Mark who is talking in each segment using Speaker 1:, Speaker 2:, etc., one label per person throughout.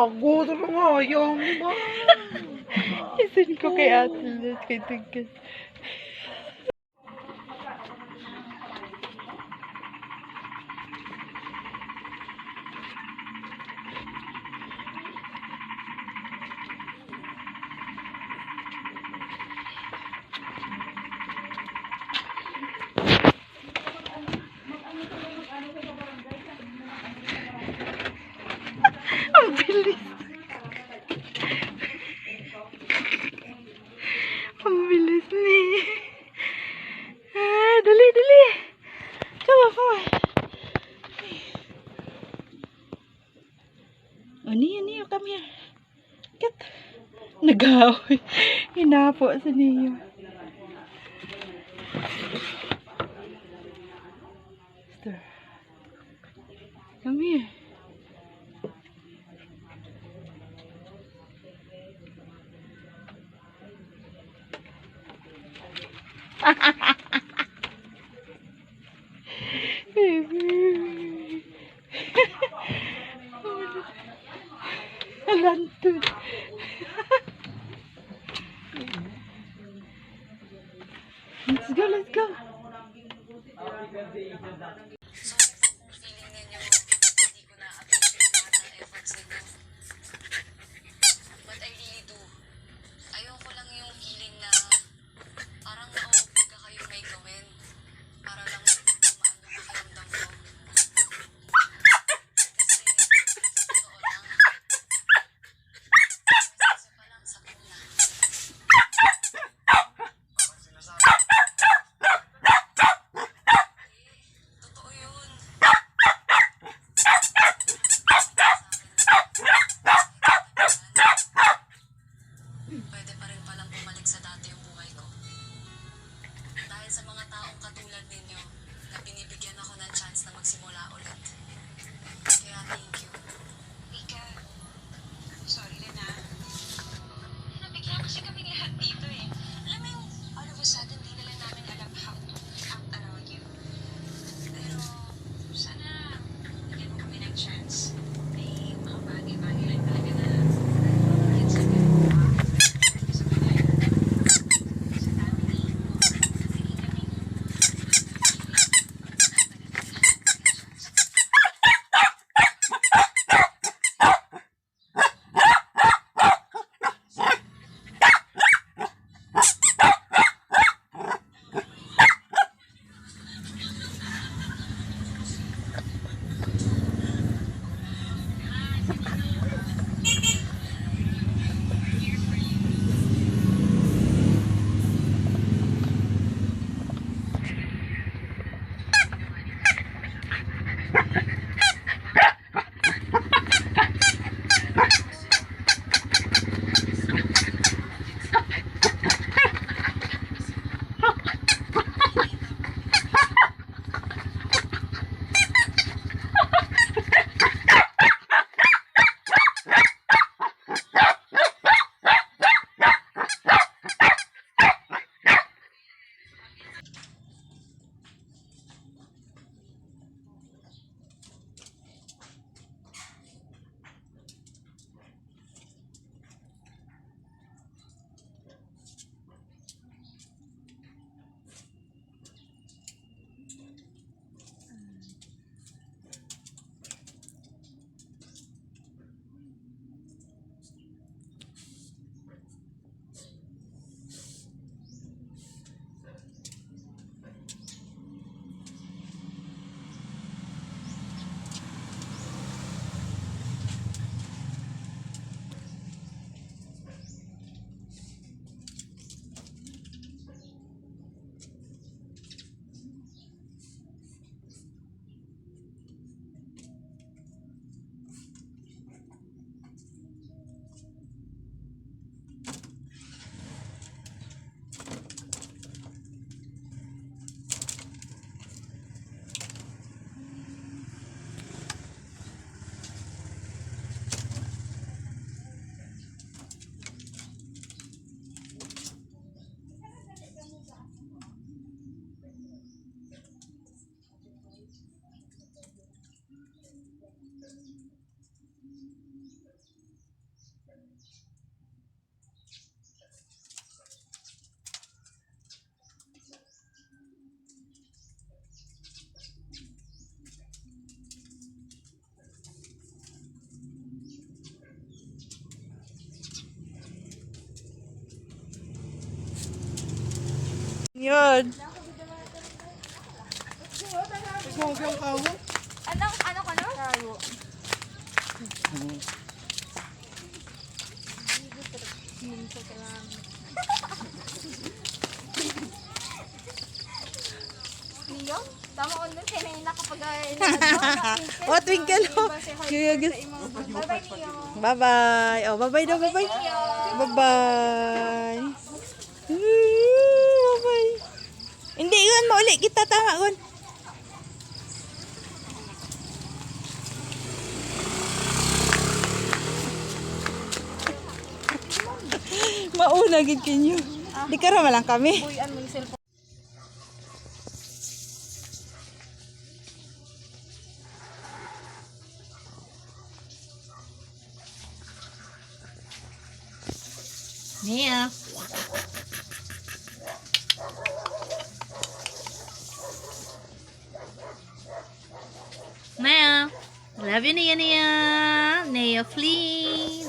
Speaker 1: gago. Tulong nga yung ba?
Speaker 2: Isin ko kay Ate Liz, kay Tigil. Ang bilis. Ang bilis ni. Ah, dali, dali. Come on, come on. Ani, come here. Get. Nag-away. Hinapo sa niyo. Come here. Lantun. Let's go, let's go.
Speaker 3: But I really do. Ayoko lang yung feeling na parang nauubig ka kayong may gawin para lang tumaan yung pakiramdam ko. Kasi, totoo lang. Kasi pa lang, sakit na. Totoo yun. Pwede pa rin palang bumalik sa dati yung buhay ko. Dahil sa mga taong katulad ninyo na binibigyan ako ng chance na magsimula ulit. Kaya thank you.
Speaker 4: Mika, sorry rin ah. Nabigla kasi kaming lahat dito eh. Alam mo yung all of a sudden di na lang namin alam how to act around you. Pero sana bigyan mo kami ng chance. May mga bagay-bagay lang talaga na kahit sa ganun sa bagay. Sa family, hindi kami
Speaker 2: Yun.
Speaker 5: Ano ka no? Niyo? Tama ko nun, kaya na kapag
Speaker 2: Oh, twinkle. Oh.
Speaker 5: Bye-bye, Niyo.
Speaker 2: Bye-bye. Oh, bye-bye daw, bye-bye. Bye-bye. Bye-bye. Hindi, yun. Mauli kita. Tama, yun. Mauna, gid kinyo. Di ka lang kami.
Speaker 5: Buyan mo yung cellphone.
Speaker 1: Nia. Nia. Love you, Nia, Nia. Nia Flynn.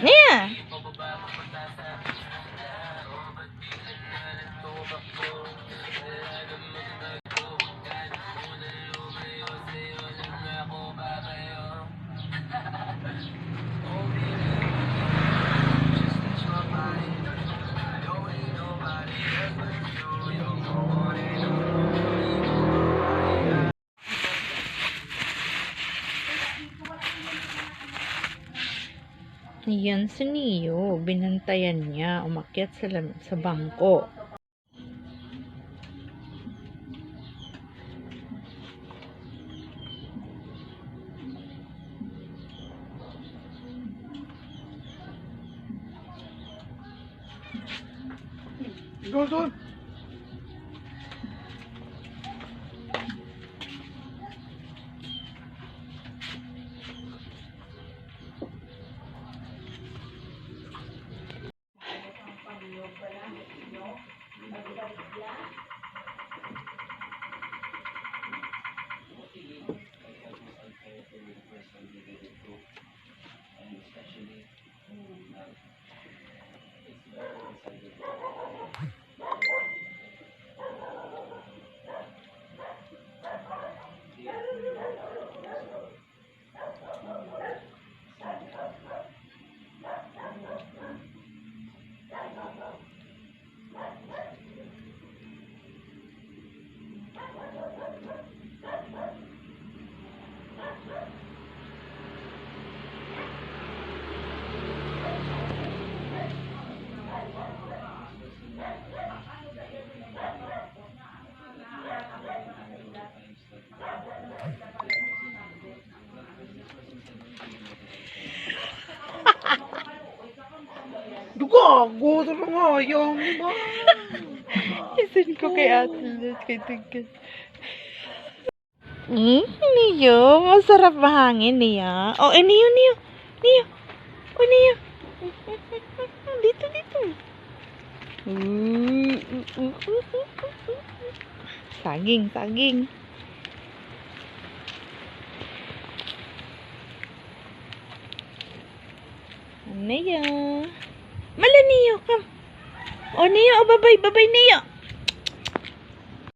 Speaker 2: Nia. Yan si Neo, binantayan niya, umakyat sa bangko.
Speaker 1: Doon. Gago, talaga yung ba?
Speaker 2: Isin ko kay Ate Liz, kay Twinkle. Neo, masarap mahangin niya. Oh, Neo. Oh, Neo. Dito. Saging. Neo. Mala, Neo, come. Oh, Neo, oh, bye-bye, Neo.